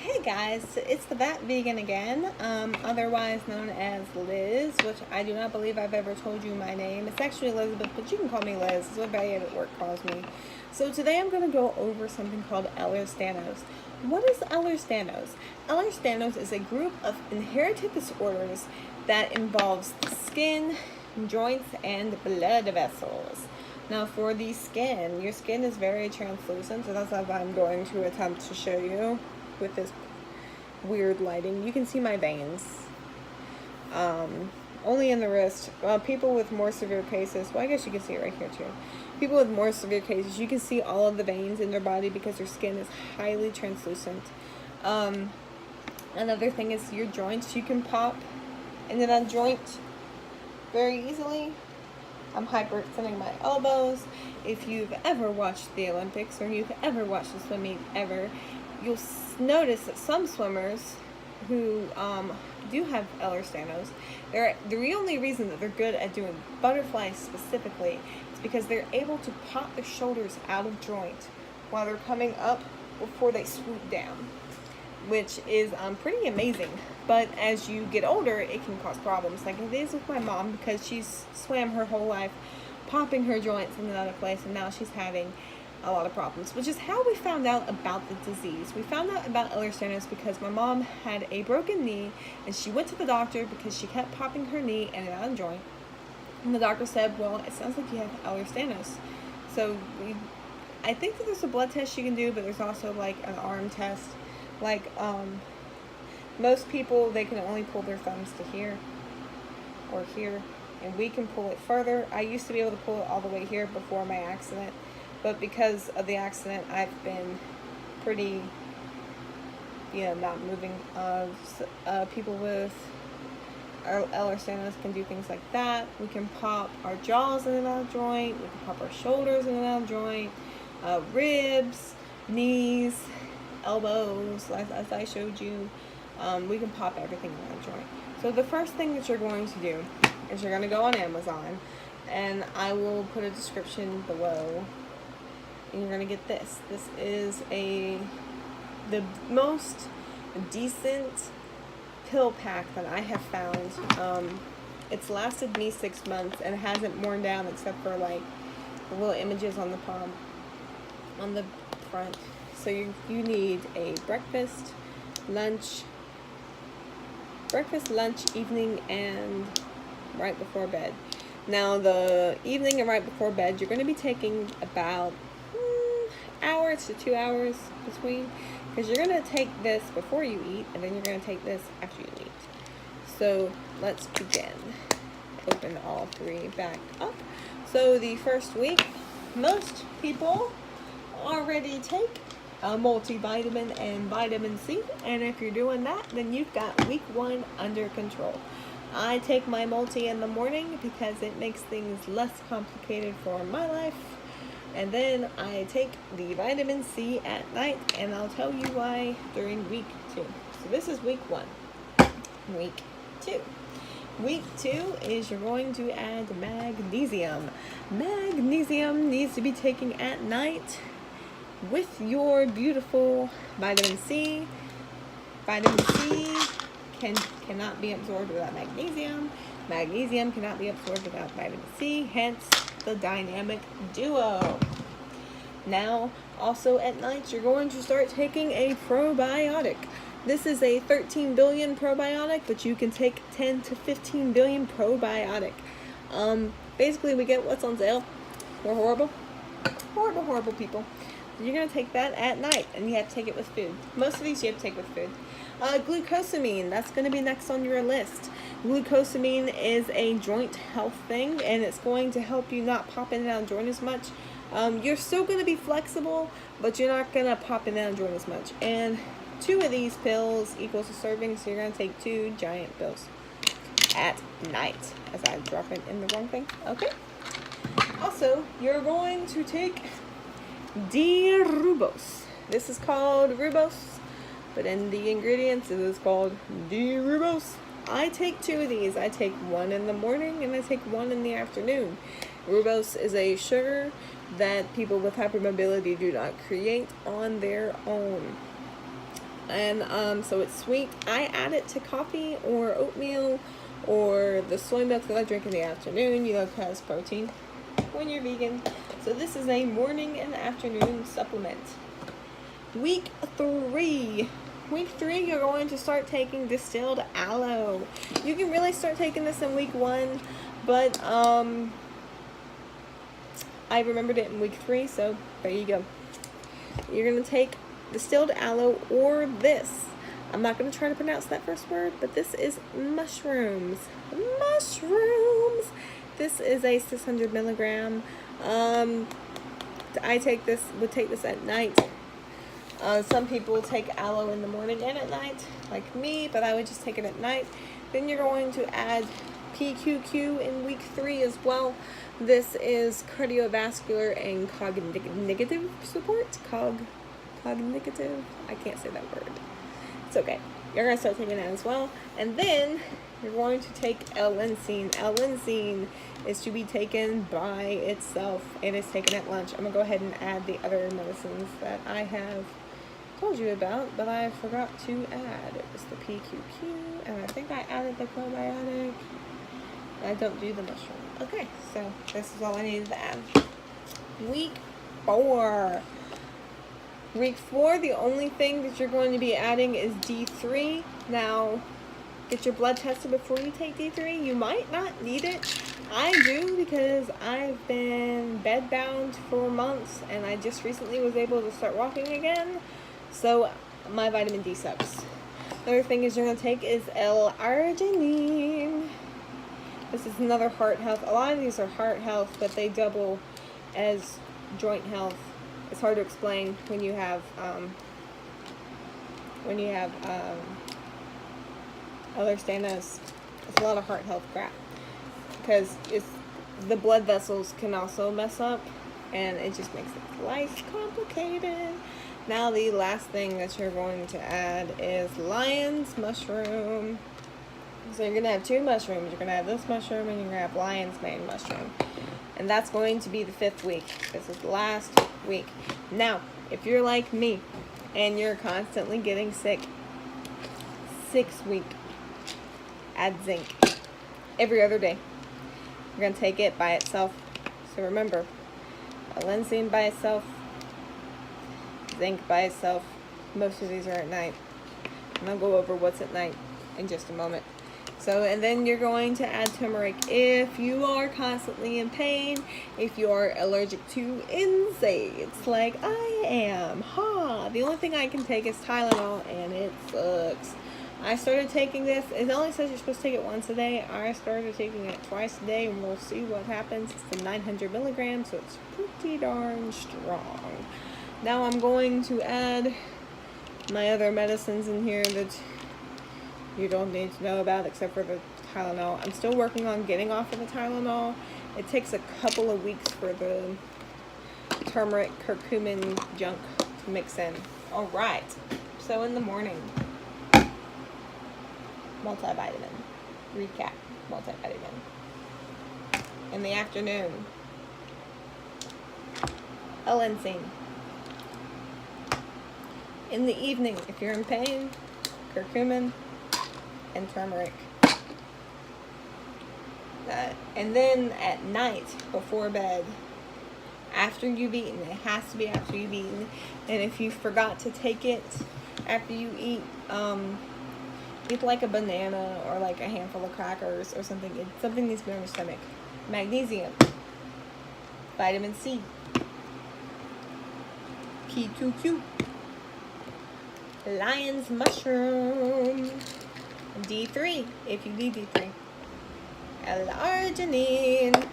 Hey guys, it's the Vat Vegan again, otherwise known as Liz, which I do not believe I've ever told you my name. It's actually Elizabeth, but you can call me Liz. It's what everybody at work calls me. So today I'm going to go over something called Ehlers-Danlos. What is Ehlers-Danlos? Ehlers-Danlos is a group of inherited disorders that involves the skin, joints, and blood vessels. Now for the skin, your skin is very translucent, so that's what I'm going to attempt to show you with this weird lighting. You can see my veins. Only in the wrist. People with more severe cases, well, I guess you can see it right here too. People with more severe cases, you can see all of the veins in their body because their skin is highly translucent. Another thing is your joints. You can pop into that joint very easily. I'm hyperextending my elbows. If you've ever watched the Olympics or you've ever watched a swim meet ever, you'll notice that some swimmers who do have Ehlers-Danlos, the only reason that they're good at doing butterflies specifically is because they're able to pop their shoulders out of joint while they're coming up before they swoop down, which is pretty amazing. But as you get older, it can cause problems, like it is with my mom, because she's swam her whole life popping her joints in another place, and now she's having a lot of problems, which is how we found out about the disease. We found out about Ehlers-Danlos because my mom had a broken knee, and she went to the doctor because she kept popping her knee in and out of joint, and the doctor said, well, it sounds like you have Ehlers-Danlos. So I think that there's a blood test you can do, but there's also like an arm test. Like most people, they can only pull their thumbs to here or here, and we can pull it further. I used to be able to pull it all the way here before my accident, but because of the accident, I've been pretty, not moving. People with Ehlers-Danlos can do things like that. We can pop our jaws in and out of joint. We can pop our shoulders in and out of joint. Ribs, knees, elbows, as I showed you. We can pop everything in our joint. So the first thing that you're going to do is you're going to go on Amazon, and I will put a description below, and you're going to get this. This is the most decent pill pack that I have found. It's lasted me 6 months and it hasn't worn down except for like the little images on the palm, on the front. So you need a breakfast, lunch, evening, and right before bed. Now the evening and right before bed, you're going to be taking about hour to 2 hours between, because you're going to take this before you eat, and then you're going to take this after you eat. So let's begin. Open all three back up. So the first week, most people already take a multivitamin and vitamin C, and if you're doing that, then you've got week 1 under control. I take my multi in the morning because it makes things less complicated for my life, and then I take the vitamin C at night, and I'll tell you why during week 2. So this is week 1. Week 2. Week 2 is you're going to add magnesium. Magnesium needs to be taken at night with your beautiful vitamin C. Vitamin C cannot be absorbed without magnesium. Magnesium cannot be absorbed without vitamin C, hence the dynamic duo. Now, also at night, you're going to start taking a probiotic. This is a 13 billion probiotic, but you can take 10 to 15 billion probiotic. Basically, we get what's on sale. We're horrible. Horrible people. You're going to take that at night, and you have to take it with food. Most of these you have to take with food. Glucosamine, that's going to be next on your list. Glucosamine is a joint health thing, and it's going to help you not pop in and out of joint as much. You're still going to be flexible, but you're not going to pop in and out of joint as much. And 2 of these pills equals a serving, so you're going to take 2 giant pills at night. As I drop it in the wrong thing. Okay. Also, you're going to take D-ribose. This is called ribose, but in the ingredients it is called D-ribose. I take 2 of these. I take 1 in the morning and I take 1 in the afternoon. Ribose is a sugar that people with hypermobility do not create on their own. And so it's sweet. I add it to coffee or oatmeal or the soy milk that I drink in the afternoon, because protein when you're vegan. So this is a morning and afternoon supplement. Week 3. Week 3, you're going to start taking distilled aloe. You can really start taking this in week 1, but I remembered it in week 3, so there you go. You're going to take distilled aloe or this. I'm not going to try to pronounce that first word, but this is mushrooms. Mushrooms! This is a 600 milligram. I would take this at night. Some people take aloe in the morning and at night, like me, but I would just take it at night. Then you're going to add PQQ in week 3 as well. This is cardiovascular and cognitive support. Cognitive? I can't say that word. It's okay. You're going to start taking that as well. And then you're going to take L-lysine. L-lysine is to be taken by itself. It is taken at lunch. I'm going to go ahead and add the other medicines that I have told you about, but I forgot to add. It was the PQQ, and I think I added the probiotic. I don't do the mushroom. Okay, so this is all I needed to add. Week 4. Week 4, the only thing that you're going to be adding is D3. Now, get your blood tested before you take D3. You might not need it. I do, because I've been bedbound for months, and I just recently was able to start walking again. So my vitamin D sucks. The other thing is you're going to take is L-arginine. This is another heart health. A lot of these are heart health, but they double as joint health. It's hard to explain when you have Ehlers-Danlos. It's a lot of heart health crap, because the blood vessels can also mess up, and it just makes life complicated. Now the last thing that you're going to add is lion's mushroom. So you're going to have 2 mushrooms. You're going to have this mushroom, and you're going to have lion's mane mushroom. And that's going to be the 5th week. This is the last week. Now, if you're like me, and you're constantly getting sick, 6th week, add zinc. Every other day. You're going to take it by itself. So remember, L-lysine by itself, zinc by itself. Most of these are at night. And I'll go over what's at night in just a moment. So, and then you're going to add turmeric if you are constantly in pain, if you are allergic to NSAIDs like I am. The only thing I can take is Tylenol, and it sucks. I started taking this. It only says you're supposed to take it once a day. I started taking it twice a day, and we'll see what happens. It's the 900 milligrams, so it's pretty darn strong. Now I'm going to add my other medicines in here that you don't need to know about, except for the Tylenol. I'm still working on getting off of the Tylenol. It takes a couple of weeks for the turmeric, curcumin junk to mix in. All right. So in the morning, multivitamin. Recap. Multivitamin. In the afternoon, L-lysine. In the evening, if you're in pain, curcumin and turmeric. And then at night, before bed, after you've eaten, it has to be after you've eaten. And if you forgot to take it after you eat, eat like a banana or like a handful of crackers or something. Something needs to be on your stomach. Magnesium, vitamin C, PQQ, lion's mushroom, D3 if you need D3, L-arginine.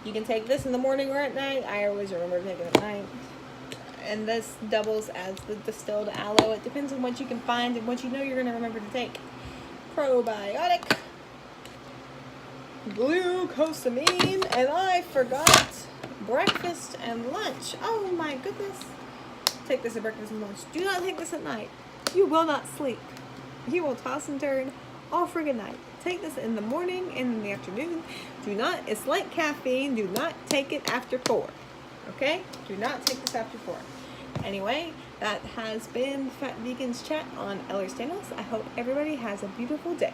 You can take this in the morning or at night. I always remember to take it at night. And this doubles as the distilled aloe. It depends on what you can find and what you know you're going to remember to take. Probiotic, glucosamine, and I forgot breakfast and lunch. Oh my goodness. Take this at breakfast and lunch. Do not take this at night. You will not sleep. You will toss and turn all friggin' night. Take this in the morning and in the afternoon. Do not, it's like caffeine. Do not take it after 4. Okay? Do not take this after 4. Anyway, that has been Fat Vegans Chat on Ehlers Danlos. I hope everybody has a beautiful day.